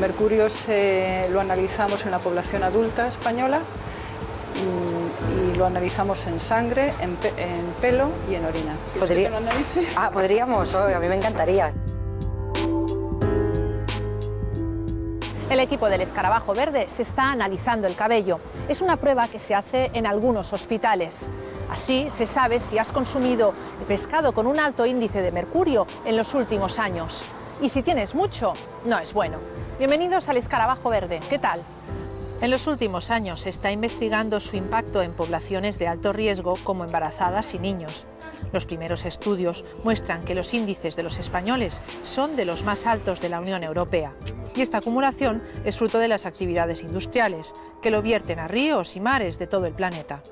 mercurio lo analizamos en la población adulta española y lo analizamos en sangre, en pelo y en orina. ¿Podría? ¿Que lo analice? Ah, podríamos, a mí me encantaría. El equipo del escarabajo verde se está analizando el cabello. Es una prueba que se hace en algunos hospitales. Así se sabe si has consumido pescado con un alto índice de mercurio en los últimos años. Y si tienes mucho, no es bueno. Bienvenidos al escarabajo verde. ¿Qué tal? En los últimos años se está investigando su impacto en poblaciones de alto riesgo como embarazadas y niños. Los primeros estudios muestran que los índices de los españoles son de los más altos de la Unión Europea. Y esta acumulación es fruto de las actividades industriales, que lo vierten a ríos y mares de todo el planeta.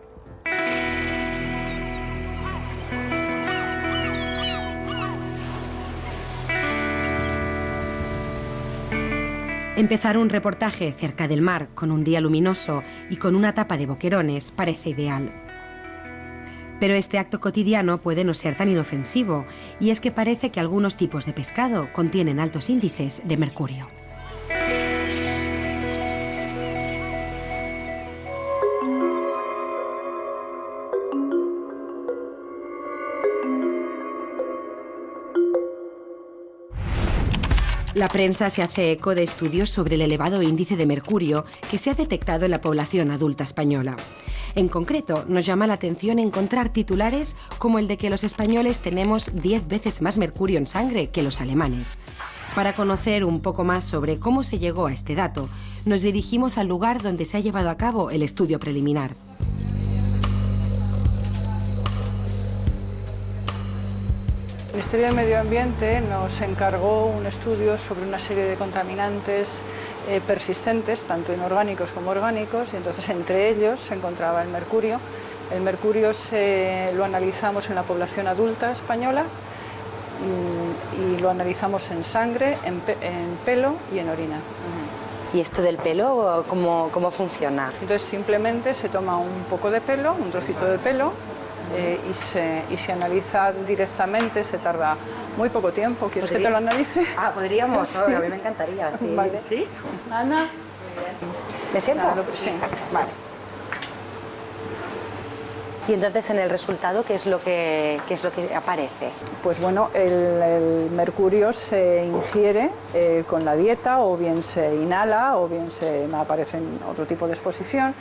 Empezar un reportaje cerca del mar, con un día luminoso y con una tapa de boquerones, parece ideal. Pero este acto cotidiano puede no ser tan inofensivo, y es que parece que algunos tipos de pescado contienen altos índices de mercurio. La prensa se hace eco de estudios sobre el elevado índice de mercurio que se ha detectado en la población adulta española. En concreto, nos llama la atención encontrar titulares como el de que los españoles tenemos 10 veces más mercurio en sangre que los alemanes. Para conocer un poco más sobre cómo se llegó a este dato, nos dirigimos al lugar donde se ha llevado a cabo el estudio preliminar. El Ministerio de Medio Ambiente nos encargó un estudio sobre una serie de contaminantes persistentes, tanto inorgánicos como orgánicos, y entonces entre ellos se encontraba el mercurio. El mercurio lo analizamos en la población adulta española y lo analizamos en sangre, en pelo y en orina. ¿Y esto del pelo, cómo funciona? Entonces simplemente se toma un poco de pelo, un trocito de pelo, y se analiza directamente, se tarda muy poco tiempo. ¿Quieres que te lo analice? Ah, podríamos, Sí. a mí me encantaría, sí. Vale. ¿Sí? Ana. ¿Me siento? Claro, sí. Vale. Y entonces en el resultado, ¿qué es lo que aparece? Pues bueno, el mercurio se ingiere con la dieta, o bien se inhala, o bien se aparece en otro tipo de exposición,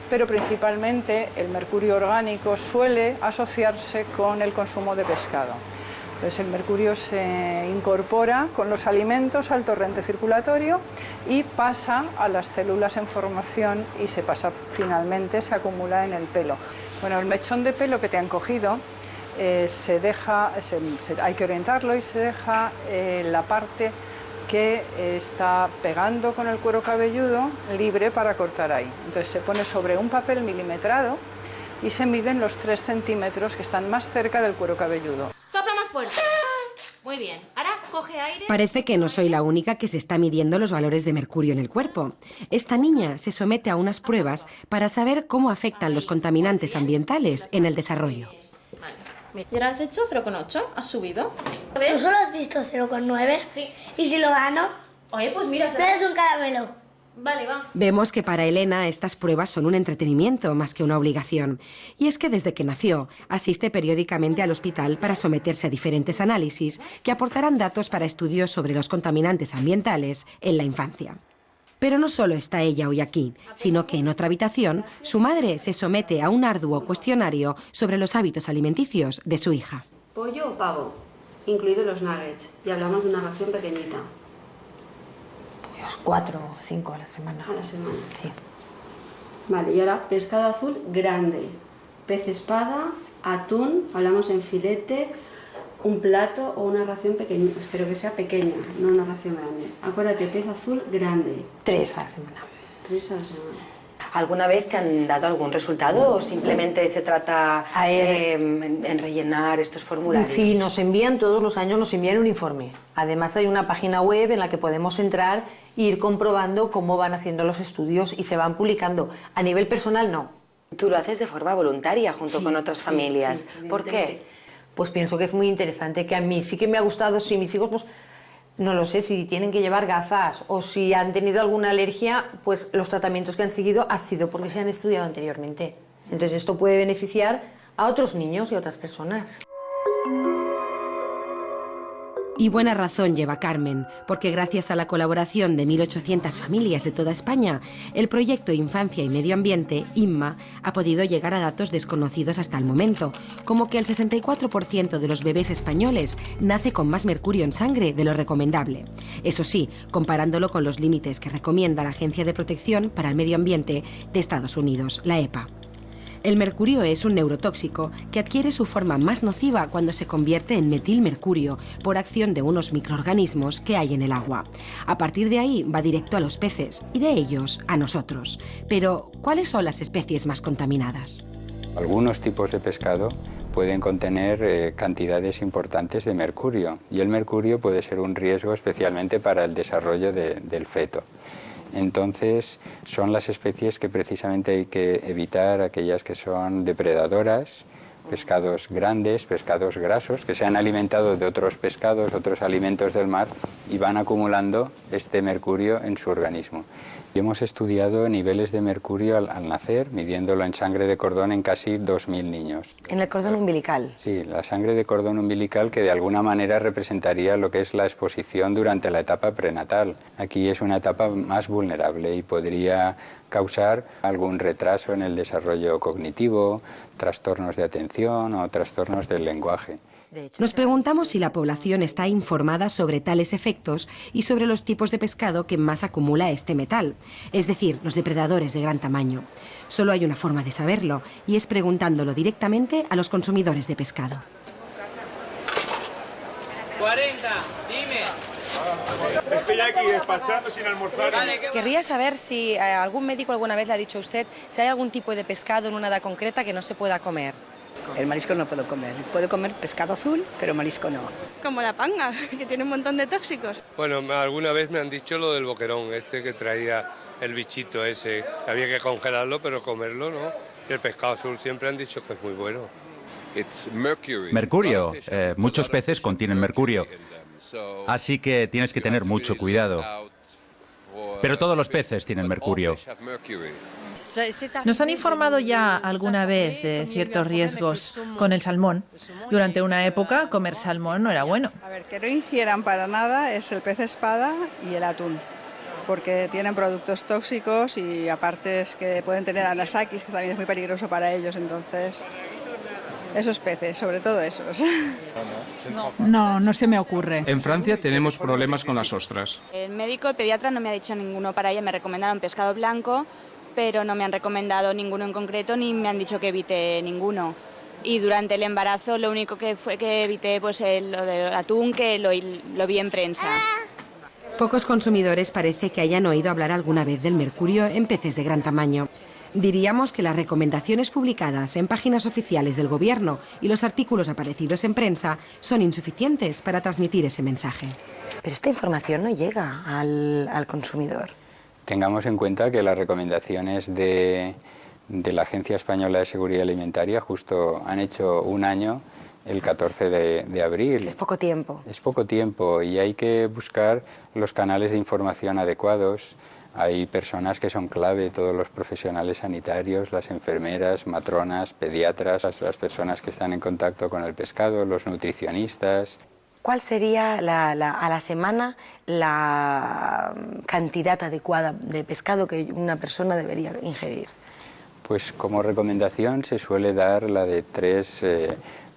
pero principalmente el mercurio orgánico suele asociarse con el consumo de pescado. Entonces el mercurio se incorpora con los alimentos al torrente circulatorio y pasa a las células en formación y finalmente se acumula en el pelo. Bueno, el mechón de pelo que te han cogido hay que orientarlo y se deja la parte que está pegando con el cuero cabelludo libre para cortar ahí. Entonces se pone sobre un papel milimetrado y se miden los 3 centímetros que están más cerca del cuero cabelludo. Sopla más fuerte. Muy bien. Ahora coge aire. Parece que no soy la única que se está midiendo los valores de mercurio en el cuerpo. Esta niña se somete a unas pruebas para saber cómo afectan los contaminantes ambientales en el desarrollo. Vale. ¿Y ahora has hecho 0,8? ¿Has subido? ¿Tú solo has visto 0,9? Sí. ¿Y si lo gano? Oye, pues mira... Me das un caramelo. Vale, va. Vemos que para Elena estas pruebas son un entretenimiento más que una obligación. Y es que desde que nació asiste periódicamente al hospital para someterse a diferentes análisis que aportarán datos para estudios sobre los contaminantes ambientales en la infancia. Pero no solo está ella hoy aquí, sino que en otra habitación su madre se somete a un arduo cuestionario sobre los hábitos alimenticios de su hija. ¿Pollo o pavo? Incluidos los nuggets. Y hablamos de una ración pequeñita. 4 o 5 a la semana. A la semana. Sí. Vale, y ahora pescado azul grande. Pez espada, atún, hablamos en filete, un plato o una ración pequeña. Espero que sea pequeña, no una ración grande. Acuérdate, pez azul grande. 3 a la semana. 3 a la semana. ¿Alguna vez te han dado algún resultado o simplemente se trata en rellenar estos formularios? Sí, nos envían todos los años, nos envían un informe. Además hay una página web en la que podemos entrar e ir comprobando cómo van haciendo los estudios y se van publicando. A nivel personal no. Tú lo haces de forma voluntaria junto con otras familias. Sí, ¿Por qué? Pues pienso que es muy interesante, que a mí sí que me ha gustado, si mis hijos pues No lo sé, si tienen que llevar gafas o si han tenido alguna alergia, pues los tratamientos que han seguido ha sido porque se han estudiado anteriormente. Entonces esto puede beneficiar a otros niños y a otras personas. Y buena razón lleva Carmen, porque gracias a la colaboración de 1.800 familias de toda España, el proyecto Infancia y Medio Ambiente, INMA, ha podido llegar a datos desconocidos hasta el momento, como que el 64% de los bebés españoles nace con más mercurio en sangre de lo recomendable. Eso sí, comparándolo con los límites que recomienda la Agencia de Protección para el Medio Ambiente de Estados Unidos, la EPA. El mercurio es un neurotóxico que adquiere su forma más nociva cuando se convierte en metilmercurio por acción de unos microorganismos que hay en el agua. A partir de ahí va directo a los peces y de ellos a nosotros. Pero, ¿cuáles son las especies más contaminadas? Algunos tipos de pescado pueden contener cantidades importantes de mercurio y el mercurio puede ser un riesgo especialmente para el desarrollo del feto. Entonces, son las especies que precisamente hay que evitar, aquellas que son depredadoras, pescados grandes, pescados grasos, que se han alimentado de otros pescados, otros alimentos del mar y van acumulando este mercurio en su organismo. Y hemos estudiado niveles de mercurio al nacer, midiéndolo en sangre de cordón en casi 2.000 niños. ¿En el cordón umbilical? Sí, la sangre de cordón umbilical que de alguna manera representaría lo que es la exposición durante la etapa prenatal. Aquí es una etapa más vulnerable y podría causar algún retraso en el desarrollo cognitivo, trastornos de atención o trastornos del lenguaje. Nos preguntamos si la población está informada sobre tales efectos y sobre los tipos de pescado que más acumula este metal, es decir, los depredadores de gran tamaño. Solo hay una forma de saberlo y es preguntándolo directamente a los consumidores de pescado. 40, dime. Estoy aquí despachando sin almorzar. Querría saber si algún médico alguna vez le ha dicho a usted si hay algún tipo de pescado en una edad concreta que no se pueda comer. El marisco no puedo comer. Puedo comer pescado azul, pero marisco no. Como la panga, que tiene un montón de tóxicos. Bueno, alguna vez me han dicho lo del boquerón, que traía el bichito ese. Había que congelarlo, pero comerlo, ¿no? Y el pescado azul siempre han dicho que es muy bueno. Mercurio. Muchos peces contienen mercurio. Así que tienes que tener mucho cuidado. Pero todos los peces tienen mercurio. ¿Nos han informado ya alguna vez de ciertos riesgos con el salmón? Durante una época, comer salmón no era bueno. A ver, que no ingieran para nada es el pez espada y el atún, porque tienen productos tóxicos y aparte es que pueden tener anisakis, que también es muy peligroso para ellos, entonces esos peces, sobre todo esos. No se me ocurre. En Francia tenemos problemas con las ostras. El médico, el pediatra, no me ha dicho ninguno para ella. Me recomendaron pescado blanco, pero no me han recomendado ninguno en concreto ni me han dicho que evite ninguno. Y durante el embarazo lo único que fue que evité pues lo del atún, que lo vi en prensa. Pocos consumidores parece que hayan oído hablar alguna vez del mercurio en peces de gran tamaño. Diríamos que las recomendaciones publicadas en páginas oficiales del Gobierno y los artículos aparecidos en prensa son insuficientes para transmitir ese mensaje. Pero esta información no llega al consumidor. Tengamos en cuenta que las recomendaciones de la Agencia Española de Seguridad Alimentaria justo han hecho un año, el 14 de abril. Es poco tiempo. Es poco tiempo y hay que buscar los canales de información adecuados. Hay personas que son clave, todos los profesionales sanitarios, las enfermeras, matronas, pediatras, las personas que están en contacto con el pescado, los nutricionistas. ¿Cuál sería a la semana la cantidad adecuada de pescado que una persona debería ingerir? Pues como recomendación se suele dar la de 3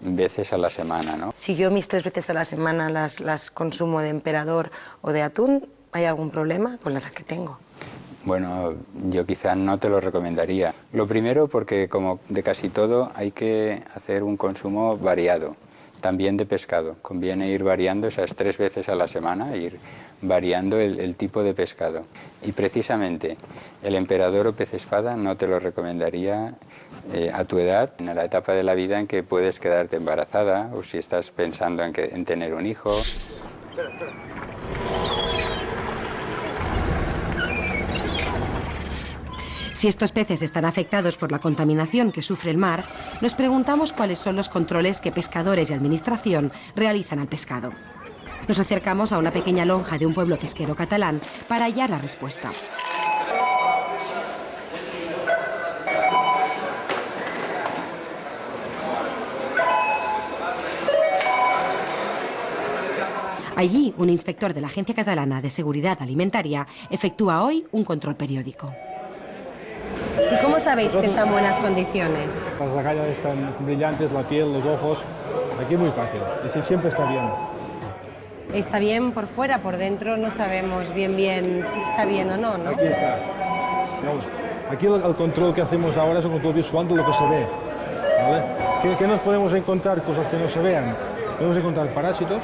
veces a la semana, ¿no? Si yo mis 3 veces a la semana las consumo de emperador o de atún, ¿hay algún problema con la edad que tengo? Bueno, yo quizá no te lo recomendaría. Lo primero porque como de casi todo hay que hacer un consumo variado. También de pescado. Conviene ir variando esas 3 veces a la semana, ir variando el tipo de pescado. Y precisamente el emperador o pez espada no te lo recomendaría a tu edad, en la etapa de la vida en que puedes quedarte embarazada o si estás pensando en tener un hijo. Si estos peces están afectados por la contaminación que sufre el mar, nos preguntamos cuáles son los controles que pescadores y administración realizan al pescado. Nos acercamos a una pequeña lonja de un pueblo pesquero catalán para hallar la respuesta. Allí, un inspector de la Agencia Catalana de Seguridad Alimentaria efectúa hoy un control periódico. ¿Y cómo sabéis que está en buenas condiciones? Las agallas están brillantes, la piel, los ojos. Aquí es muy fácil. Y sí, siempre está bien. Está bien por fuera, por dentro no sabemos bien si está bien o no, ¿no? Aquí está. Vamos. Aquí el control que hacemos ahora es un control visual de lo que se ve. ¿Vale? ¿Qué nos podemos encontrar? Cosas que no se vean. Podemos encontrar parásitos,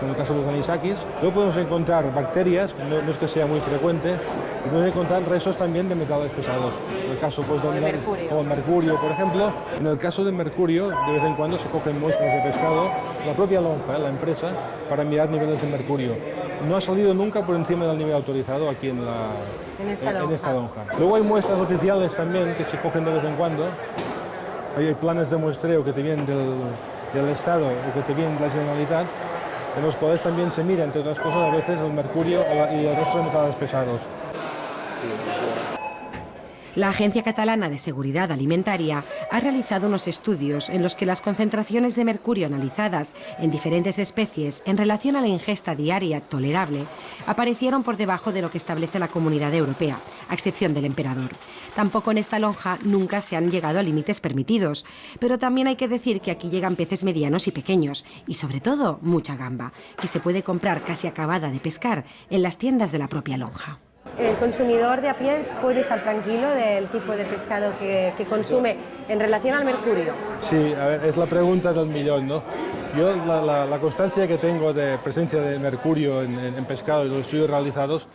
en el caso de los anisakis. Luego podemos encontrar bacterias, no es que sea muy frecuente. Y podemos encontrar restos también de metales pesados. En el caso pues, de mercurio, por ejemplo. En el caso de mercurio, de vez en cuando se cogen muestras de pescado, la propia lonja, la empresa, para mirar niveles de mercurio. No ha salido nunca por encima del nivel autorizado aquí en esta lonja. Luego hay muestras oficiales también que se cogen de vez en cuando. Hay planes de muestreo que te vienen del Estado o que te vienen de la Generalitat, en los cuales también se mira, entre otras cosas, a veces el mercurio y el resto de metales pesados. La Agencia Catalana de Seguridad Alimentaria ha realizado unos estudios en los que las concentraciones de mercurio analizadas en diferentes especies en relación a la ingesta diaria tolerable aparecieron por debajo de lo que establece la Comunidad Europea, a excepción del emperador. Tampoco en esta lonja nunca se han llegado a límites permitidos, pero también hay que decir que aquí llegan peces medianos y pequeños, y sobre todo mucha gamba, que se puede comprar casi acabada de pescar en las tiendas de la propia lonja. ¿El consumidor de a pie puede estar tranquilo del tipo de pescado que consume en relación al mercurio? Sí, a ver, es la pregunta del millón, ¿no? Yo la constancia que tengo de presencia de mercurio en pescado y los estudios realizados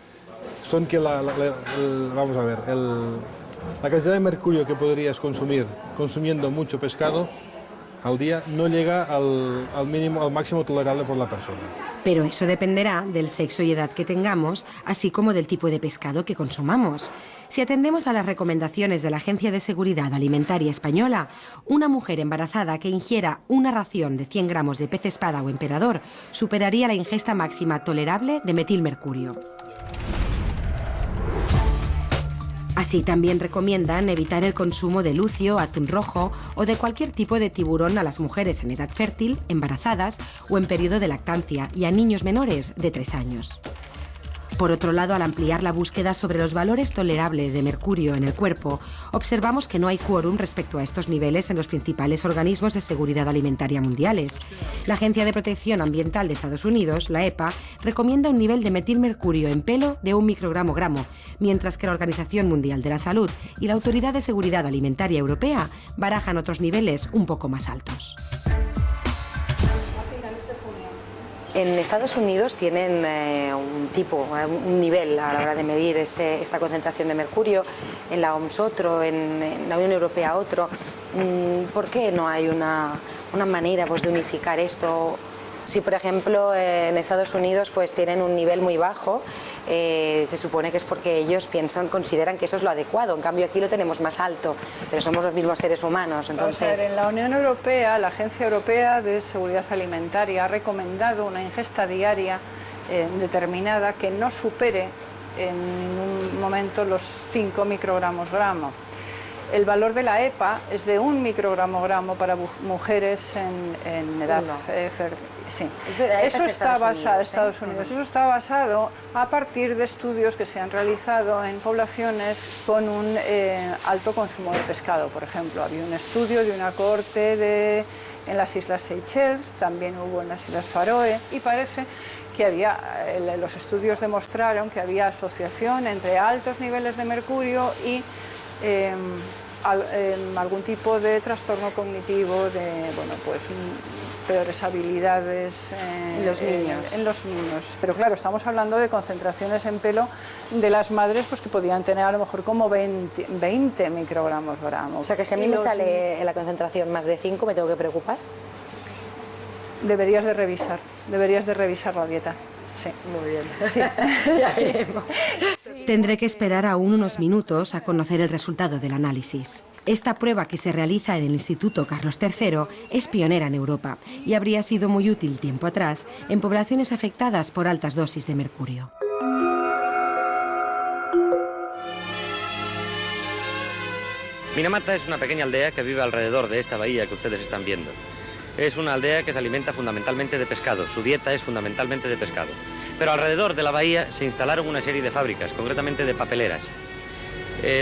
son que vamos a ver, la cantidad de mercurio que podrías consumir consumiendo mucho pescado al día no llega al máximo tolerable por la persona. Pero eso dependerá del sexo y edad que tengamos, así como del tipo de pescado que consumamos. Si atendemos a las recomendaciones de la Agencia de Seguridad Alimentaria Española, una mujer embarazada que ingiera una ración de 100 gramos de pez espada o emperador superaría la ingesta máxima tolerable de metilmercurio. Así también recomiendan evitar el consumo de lucio, atún rojo o de cualquier tipo de tiburón a las mujeres en edad fértil, embarazadas o en periodo de lactancia y a niños menores de 3 años. Por otro lado, al ampliar la búsqueda sobre los valores tolerables de mercurio en el cuerpo, observamos que no hay quórum respecto a estos niveles en los principales organismos de seguridad alimentaria mundiales. La Agencia de Protección Ambiental de Estados Unidos, la EPA, recomienda un nivel de metilmercurio en pelo de 1 microgramo-gramo, mientras que la Organización Mundial de la Salud y la Autoridad de Seguridad Alimentaria Europea barajan otros niveles un poco más altos. En Estados Unidos tienen un nivel a la hora de medir esta concentración de mercurio, en la OMS otro, en la Unión Europea otro. ¿Por qué no hay una manera pues, de unificar esto? Si, por ejemplo, en Estados Unidos pues, tienen un nivel muy bajo, se supone que es porque ellos consideran que eso es lo adecuado. En cambio, aquí lo tenemos más alto, pero somos los mismos seres humanos. Entonces... en la Unión Europea, la Agencia Europea de Seguridad Alimentaria ha recomendado una ingesta diaria determinada que no supere en ningún momento los 5 microgramos-gramo. El valor de la EPA es de 1 microgramo-gramo para mujeres en edad fértil. Sí. Eso está basado en Estados Unidos. Eso está basado a partir de estudios que se han realizado en poblaciones con un alto consumo de pescado. Por ejemplo, había un estudio de una cohorte en las Islas Seychelles, también hubo en las Islas Faroe, y parece que los estudios demostraron que había asociación entre altos niveles de mercurio y algún tipo de trastorno cognitivo, peores habilidades en los niños. Pero claro, estamos hablando de concentraciones en pelo de las madres pues que podían tener a lo mejor como 20 microgramos-gramo. O sea que si a mí me sale la concentración más de 5, ¿me tengo que preocupar? Deberías de revisar la dieta. Sí. Muy bien. Sí. Ya veremos. Tendré que esperar aún unos minutos a conocer el resultado del análisis. Esta prueba, que se realiza en el Instituto Carlos III, es pionera en Europa y habría sido muy útil tiempo atrás en poblaciones afectadas por altas dosis de mercurio. Minamata es una pequeña aldea que vive alrededor de esta bahía que ustedes están viendo. Es una aldea que se alimenta fundamentalmente de pescado, su dieta es fundamentalmente de pescado. Pero alrededor de la bahía se instalaron una serie de fábricas, concretamente de papeleras.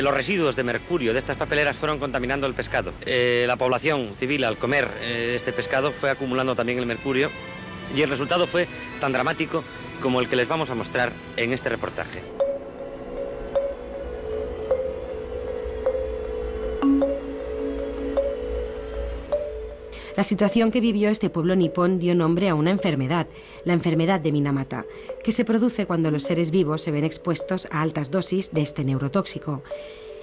Los residuos de mercurio de estas papeleras fueron contaminando el pescado. La población civil, al comer este pescado, fue acumulando también el mercurio y el resultado fue tan dramático como el que les vamos a mostrar en este reportaje. La situación que vivió este pueblo nipón dio nombre a una enfermedad, la enfermedad de Minamata, que se produce cuando los seres vivos se ven expuestos a altas dosis de este neurotóxico.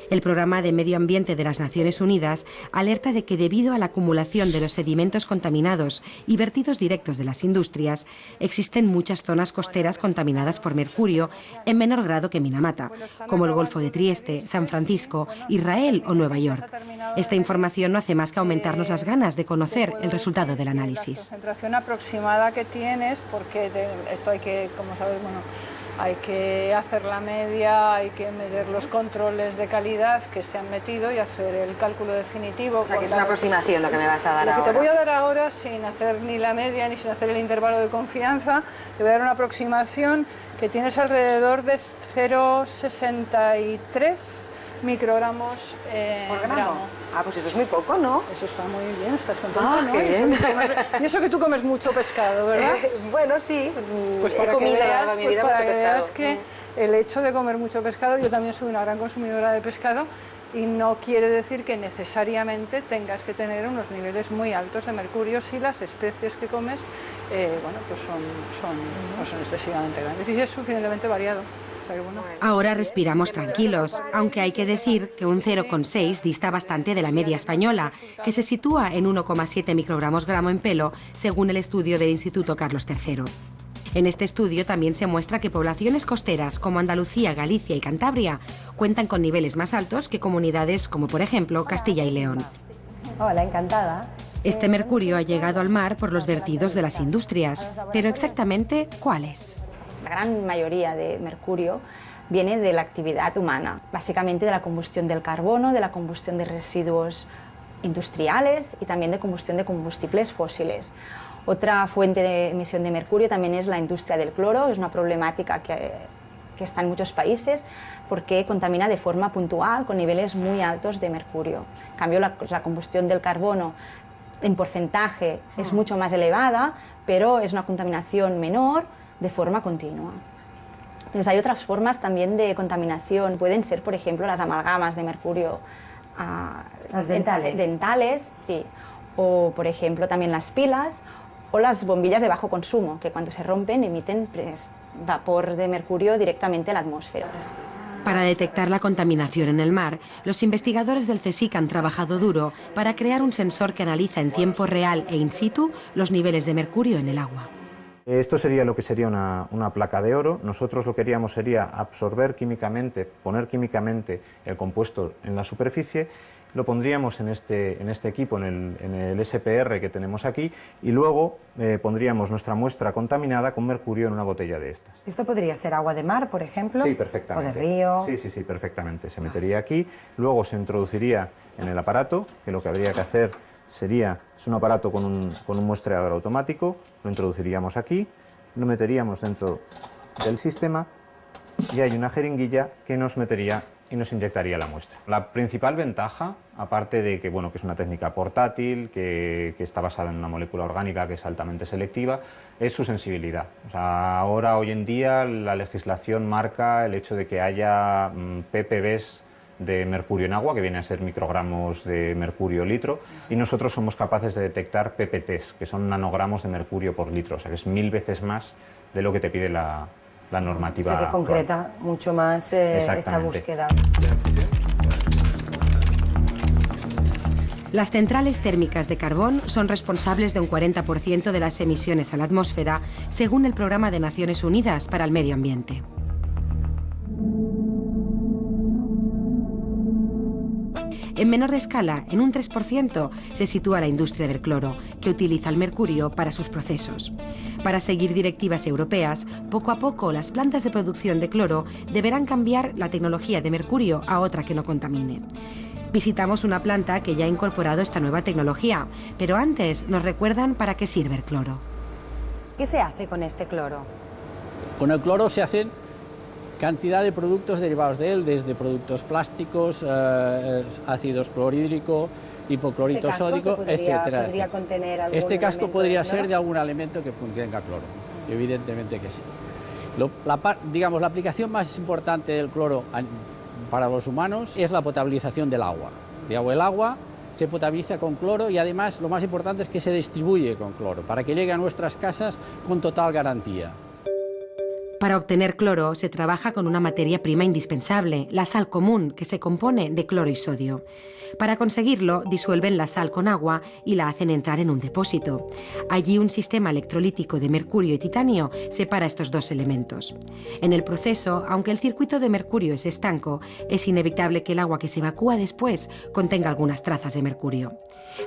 El Programa de Medio Ambiente de las Naciones Unidas alerta de que debido a la acumulación de los sedimentos contaminados y vertidos directos de las industrias, existen muchas zonas costeras contaminadas por mercurio en menor grado que Minamata, como el Golfo de Trieste, San Francisco, Israel o Nueva York. Esta información no hace más que aumentarnos las ganas de conocer el resultado del análisis. La concentración aproximada que tienes, porque esto hay que, como sabes, hay que hacer la media, hay que medir los controles de calidad que se han metido y hacer el cálculo definitivo. O sea, que es una aproximación lo que me vas a dar ahora. Lo que te voy a dar ahora, sin hacer ni la media ni sin hacer el intervalo de confianza, te voy a dar una aproximación que tienes alrededor de 0,63 microgramos por gramo. Ah, pues eso es muy poco, ¿no? Eso está muy bien, estás contento, ¿no? Qué bien. Y eso que tú comes mucho pescado, ¿verdad? Bueno, sí, pues he comido a lo largo de mi vida mucho pescado. Es que el hecho de comer mucho pescado, yo también soy una gran consumidora de pescado, y no quiere decir que necesariamente tengas que tener unos niveles muy altos de mercurio si las especies que comes pues no son excesivamente grandes y si es suficientemente variado. Ahora respiramos tranquilos, aunque hay que decir que un 0,6 dista bastante de la media española, que se sitúa en 1,7 microgramos gramo en pelo, según el estudio del Instituto Carlos III. En este estudio también se muestra que poblaciones costeras como Andalucía, Galicia y Cantabria cuentan con niveles más altos que comunidades como, por ejemplo, Castilla y León. Hola, encantada. Este mercurio ha llegado al mar por los vertidos de las industrias, pero exactamente ¿cuáles? La gran mayoría de mercurio viene de la actividad humana, básicamente de la combustión del carbono, de la combustión de residuos industriales y también de combustión de combustibles fósiles. Otra fuente de emisión de mercurio también es la industria del cloro, es una problemática que está en muchos países porque contamina de forma puntual con niveles muy altos de mercurio. En cambio, la combustión del carbono en porcentaje es mucho más elevada, pero es una contaminación menor de forma continua. Entonces hay otras formas también de contaminación, pueden ser por ejemplo las amalgamas de mercurio las dentales. Dentales, sí, o por ejemplo también las pilas o las bombillas de bajo consumo, que cuando se rompen emiten vapor de mercurio directamente a la atmósfera. Para detectar la contaminación en el mar, los investigadores del CSIC han trabajado duro para crear un sensor que analiza en tiempo real e in situ los niveles de mercurio en el agua. Esto sería lo que sería una placa de oro. Nosotros lo que queríamos sería absorber químicamente, poner químicamente el compuesto en la superficie, lo pondríamos en este equipo, en el SPR que tenemos aquí, y luego pondríamos nuestra muestra contaminada con mercurio en una botella de estas. ¿Esto podría ser agua de mar, por ejemplo? Sí, perfectamente. ¿O de río? Sí, perfectamente. Se metería aquí, luego se introduciría en el aparato, que lo que habría que hacer es un aparato con un muestreador automático, lo introduciríamos aquí, lo meteríamos dentro del sistema y hay una jeringuilla que nos metería y nos inyectaría la muestra. La principal ventaja, aparte de que, que es una técnica portátil, que está basada en una molécula orgánica que es altamente selectiva, es su sensibilidad. O sea, hoy en día la legislación marca el hecho de que haya ppbs de mercurio en agua, que viene a ser microgramos de mercurio litro, y nosotros somos capaces de detectar ppts, que son nanogramos de mercurio por litro, o sea que es 1000 veces más de lo que te pide la normativa. O sea que concreta mucho más esta búsqueda. Las centrales térmicas de carbón son responsables de un 40% de las emisiones a la atmósfera, según el Programa de Naciones Unidas para el Medio Ambiente. En menor escala, en un 3%, se sitúa la industria del cloro, que utiliza el mercurio para sus procesos. Para seguir directivas europeas, poco a poco las plantas de producción de cloro deberán cambiar la tecnología de mercurio a otra que no contamine. Visitamos una planta que ya ha incorporado esta nueva tecnología, pero antes nos recuerdan para qué sirve el cloro. ¿Qué se hace con este cloro? Con el cloro se hacen cantidad de productos derivados de él, desde productos plásticos, ácidos clorhídrico, hipoclorito sódico, etcétera. ¿Podría contener algún este casco elemento podría de cloro? ser de algún elemento que contenga cloro, evidentemente que sí. La aplicación más importante del cloro para los humanos es la potabilización del agua. El agua se potabiliza con cloro y además lo más importante es que se distribuye con cloro para que llegue a nuestras casas con total garantía. Para obtener cloro se trabaja con una materia prima indispensable, la sal común, que se compone de cloro y sodio. Para conseguirlo, disuelven la sal con agua y la hacen entrar en un depósito. Allí un sistema electrolítico de mercurio y titanio separa estos dos elementos. En el proceso, aunque el circuito de mercurio es estanco, es inevitable que el agua que se evacúa después contenga algunas trazas de mercurio.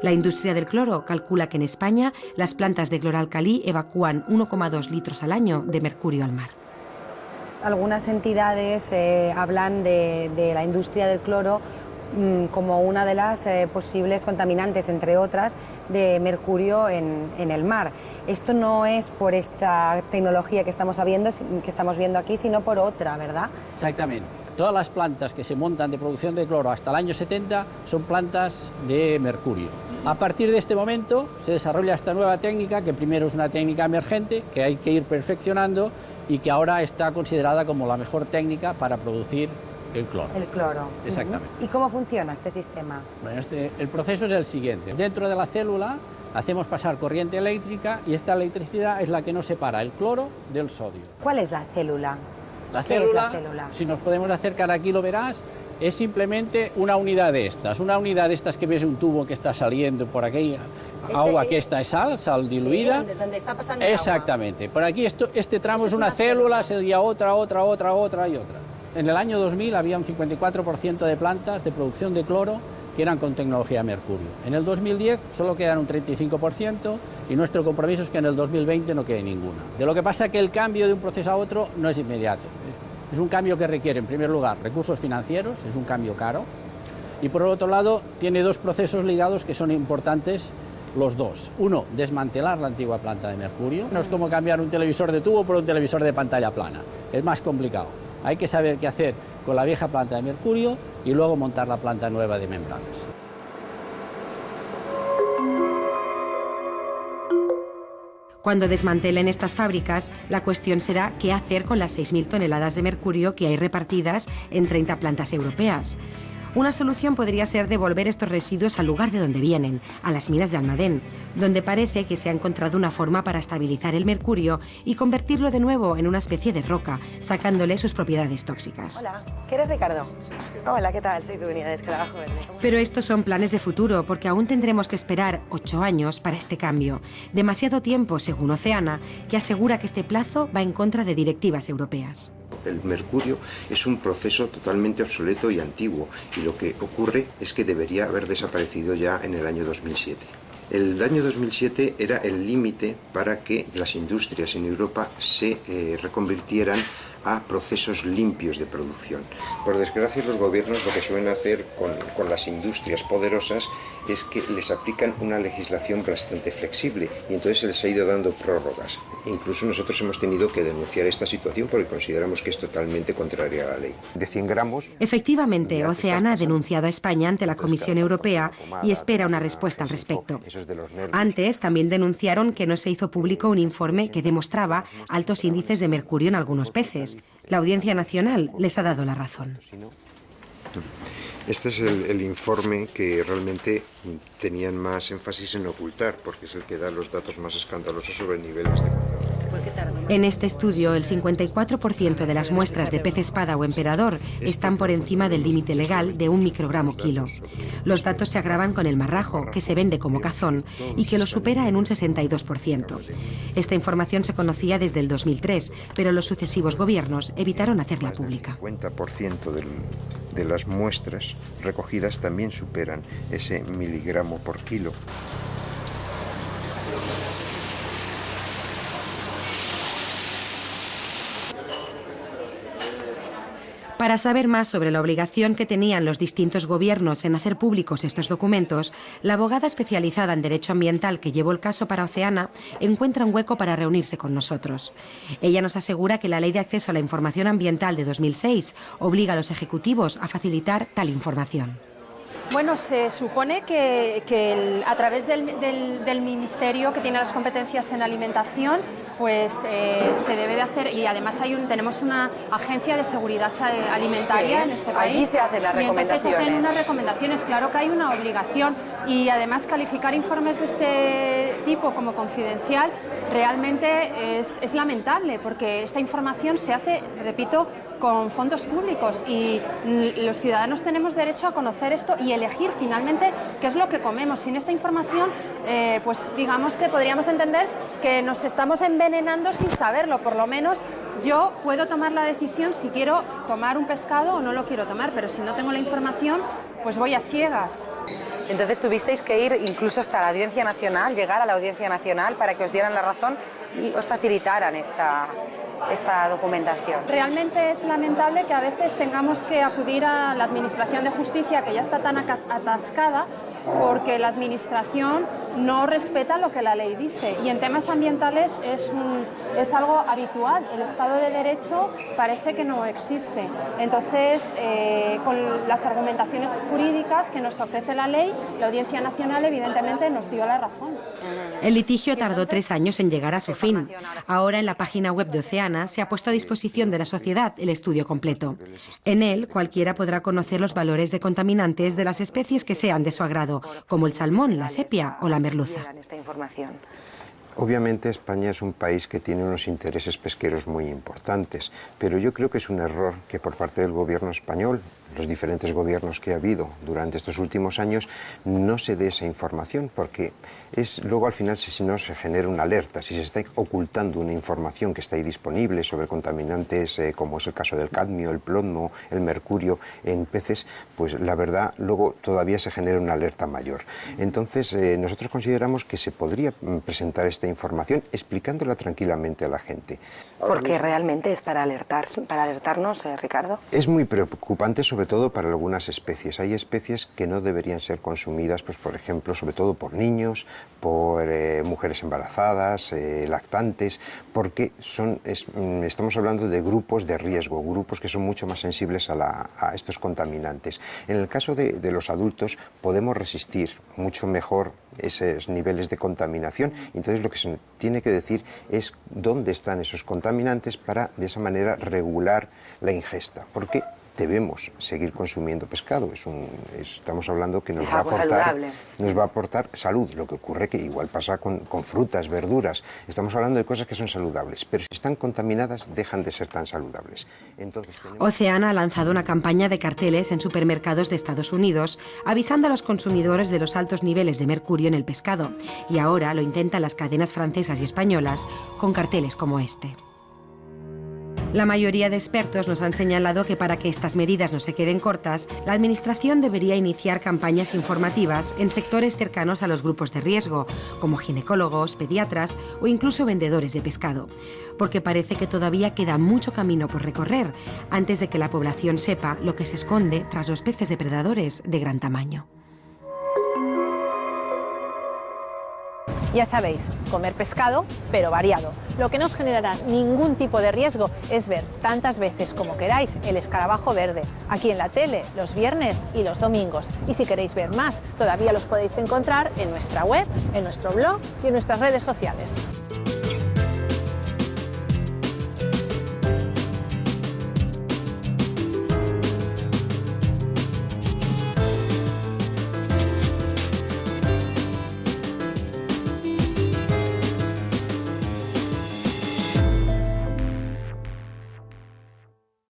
La industria del cloro calcula que en España las plantas de cloralcalí evacúan 1,2 litros al año de mercurio al mar. Algunas entidades hablan de la industria del cloro como una de las posibles contaminantes, entre otras, de mercurio en el mar. Esto no es por esta tecnología que estamos viendo aquí, sino por otra, ¿verdad? Exactamente. Todas las plantas que se montan de producción de cloro hasta el año 70 son plantas de mercurio. A partir de este momento se desarrolla esta nueva técnica, que primero es una técnica emergente, que hay que ir perfeccionando y que ahora está considerada como la mejor técnica para producir el cloro. El cloro. Exactamente. ¿Y cómo funciona este sistema? Bueno, el proceso es el siguiente. Dentro de la célula hacemos pasar corriente eléctrica y esta electricidad es la que nos separa el cloro del sodio. ¿Cuál es la célula? La ¿Qué es la célula, célula? si nos podemos acercar aquí lo verás, es simplemente una unidad de estas. Una unidad de estas que ves un tubo que está saliendo por aquí, agua que esta es sal diluida. Sí, donde está pasando el exactamente. agua. Por aquí este tramo es una célula, sería otra y otra. En el año 2000 había un 54% de plantas de producción de cloro que eran con tecnología mercurio. En el 2010 solo quedan un 35% y nuestro compromiso es que en el 2020 no quede ninguna. De lo que pasa que el cambio de un proceso a otro no es inmediato. Es un cambio que requiere, en primer lugar, recursos financieros, es un cambio caro, y por otro lado tiene dos procesos ligados que son importantes los dos. Uno, desmantelar la antigua planta de mercurio. No es como cambiar un televisor de tubo por un televisor de pantalla plana, es más complicado. Hay que saber qué hacer con la vieja planta de mercurio y luego montar la planta nueva de membranas. Cuando desmantelen estas fábricas, la cuestión será qué hacer con las 6.000 toneladas de mercurio que hay repartidas en 30 plantas europeas. Una solución podría ser devolver estos residuos al lugar de donde vienen, a las minas de Almadén, donde parece que se ha encontrado una forma para estabilizar el mercurio y convertirlo de nuevo en una especie de roca, sacándole sus propiedades tóxicas. Hola, ¿qué eres, Ricardo? Hola, ¿qué tal? Soy tu unidad de escarabajo verde. Pero estos son planes de futuro, porque aún tendremos que esperar 8 años para este cambio. Demasiado tiempo, según Oceana, que asegura que este plazo va en contra de directivas europeas. El mercurio es un proceso totalmente obsoleto y antiguo, y lo que ocurre es que debería haber desaparecido ya en el año 2007. El año 2007 era el límite para que las industrias en Europa se reconvirtieran a procesos limpios de producción. Por desgracia, los gobiernos lo que suelen hacer con las industrias poderosas es que les aplican una legislación bastante flexible y entonces se les ha ido dando prórrogas. Incluso nosotros hemos tenido que denunciar esta situación porque consideramos que es totalmente contraria a la ley. De 100 gramos... Efectivamente, Oceana ha denunciado a España ante la Comisión Europea y espera una respuesta al respecto. Antes también denunciaron que no se hizo público un informe que demostraba altos índices de mercurio en algunos peces. La Audiencia Nacional les ha dado la razón. Este es el informe que realmente tenían más énfasis en ocultar, porque es el que da los datos más escandalosos sobre niveles de contaminación. En este estudio, el 54% de las muestras de pez espada o emperador están por encima del límite legal de 1 microgramo kilo. Los datos se agravan con el marrajo, que se vende como cazón y que lo supera en un 62%. Esta información se conocía desde el 2003, pero los sucesivos gobiernos evitaron hacerla pública. El 50% de las muestras recogidas también superan ese miligramo por kilo. Para saber más sobre la obligación que tenían los distintos gobiernos en hacer públicos estos documentos, la abogada especializada en Derecho Ambiental que llevó el caso para Oceana encuentra un hueco para reunirse con nosotros. Ella nos asegura que la Ley de Acceso a la Información Ambiental de 2006 obliga a los ejecutivos a facilitar tal información. Bueno, se supone que a través del ministerio que tiene las competencias en alimentación, pues se debe de hacer, y además tenemos una agencia de seguridad alimentaria en este país. Allí se hacen las recomendaciones. Se hacen unas recomendaciones, claro que hay una obligación, y además calificar informes de este tipo como confidencial realmente es lamentable, porque esta información se hace, repito, con fondos públicos, y los ciudadanos tenemos derecho a conocer esto y elegir finalmente qué es lo que comemos. Sin esta información, pues digamos que podríamos entender que nos estamos envenenando sin saberlo. Por lo menos yo puedo tomar la decisión si quiero tomar un pescado o no lo quiero tomar, pero si no tengo la información, pues voy a ciegas. Entonces tuvisteis que ir incluso hasta la Audiencia Nacional, llegar a la Audiencia Nacional para que os dieran la razón y os facilitaran esta documentación. Realmente es lamentable que a veces tengamos que acudir a la Administración de Justicia, que ya está tan atascada, porque la Administración no respeta lo que la ley dice, y en temas ambientales es algo habitual. El Estado de Derecho parece que no existe. Entonces, con las argumentaciones jurídicas que nos ofrece la ley, la Audiencia Nacional evidentemente nos dio la razón. El litigio tardó 3 años en llegar a su fin. Ahora, en la página web de Oceana se ha puesto a disposición de la sociedad el estudio completo. En él, cualquiera podrá conocer los valores de contaminantes de las especies que sean de su agrado, como el salmón, la sepia o la merluza. Obviamente España es un país que tiene unos intereses pesqueros muy importantes, pero yo creo que es un error que por parte del gobierno español, los diferentes gobiernos que ha habido durante estos últimos años, no se dé esa información, porque luego al final si no se genera una alerta, si se está ocultando una información que está ahí disponible sobre contaminantes como es el caso del cadmio, el plomo, el mercurio en peces, pues la verdad luego todavía se genera una alerta mayor. Entonces nosotros consideramos que se podría presentar esta información explicándola tranquilamente a la gente. Porque realmente es para alertarnos, Ricardo. Es muy preocupante, sobre todo para algunas especies. Hay especies que no deberían ser consumidas, pues por ejemplo, sobre todo por niños, por mujeres embarazadas, lactantes, porque estamos hablando de grupos de riesgo, grupos que son mucho más sensibles a estos contaminantes. En el caso de los adultos podemos resistir mucho mejor esos niveles de contaminación, entonces lo que se tiene que decir es dónde están esos contaminantes para de esa manera regular la ingesta, porque debemos seguir consumiendo pescado. Estamos hablando que nos va a aportar salud. Lo que ocurre que igual pasa con frutas, verduras. Estamos hablando de cosas que son saludables, pero si están contaminadas dejan de ser tan saludables. Entonces, Oceana ha lanzado una campaña de carteles en supermercados de Estados Unidos avisando a los consumidores de los altos niveles de mercurio en el pescado, y ahora lo intentan las cadenas francesas y españolas con carteles como este. La mayoría de expertos nos han señalado que para que estas medidas no se queden cortas, la Administración debería iniciar campañas informativas en sectores cercanos a los grupos de riesgo, como ginecólogos, pediatras o incluso vendedores de pescado, porque parece que todavía queda mucho camino por recorrer antes de que la población sepa lo que se esconde tras los peces depredadores de gran tamaño. Ya sabéis, comer pescado, pero variado. Lo que no os generará ningún tipo de riesgo es ver tantas veces como queráis el escarabajo verde, aquí en la tele, los viernes y los domingos. Y si queréis ver más, todavía los podéis encontrar en nuestra web, en nuestro blog y en nuestras redes sociales.